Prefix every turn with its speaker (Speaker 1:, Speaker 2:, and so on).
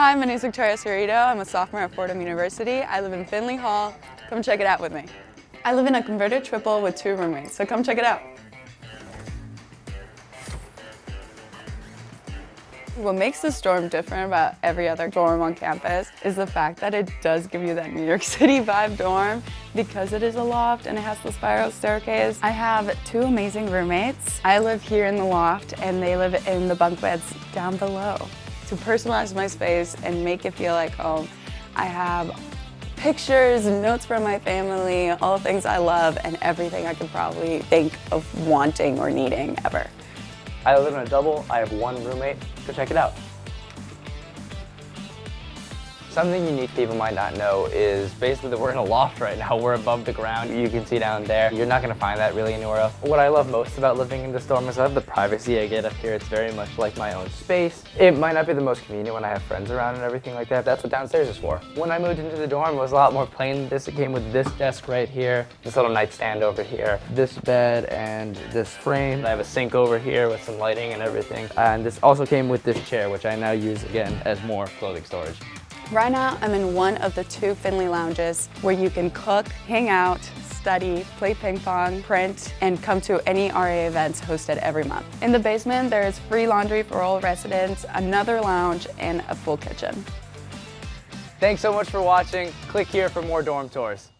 Speaker 1: Hi, my name is Victoria Cerrito. I'm a sophomore at Fordham University. I live in Finlay Hall. Come check it out with me. I live in a converted triple with 2 roommates, so come check it out. What makes this dorm different about every other dorm on campus is the fact that it does give you that New York City vibe dorm because it is a loft and it has the spiral staircase. I have 2 amazing roommates. I live here in the loft and they live in the bunk beds down below. To personalize my space and make it feel like home, I have pictures and notes from my family, all the things I love and everything I could probably think of wanting or needing ever.
Speaker 2: I live in a double, I have 1 roommate. Go check it out. Something unique people might not know is basically that we're in a loft right now. We're above the ground. You can see down there. You're not gonna find that really anywhere else. What I love most about living in this dorm is I have the privacy I get up here. It's very much like my own space. It might not be the most convenient when I have friends around and everything like that. That's what downstairs is for. When I moved into the dorm, it was a lot more plain. It came with this desk right here, this little nightstand over here, this bed and this frame. I have a sink over here with some lighting and everything. And this also came with this chair, which I now use again as more clothing storage.
Speaker 1: Right now, I'm in one of the 2 Finlay lounges where you can cook, hang out, study, play ping pong, print, and come to any RA events hosted every month. In the basement, there is free laundry for all residents, another lounge, and a full kitchen.
Speaker 2: Thanks so much for watching. Click here for more dorm tours.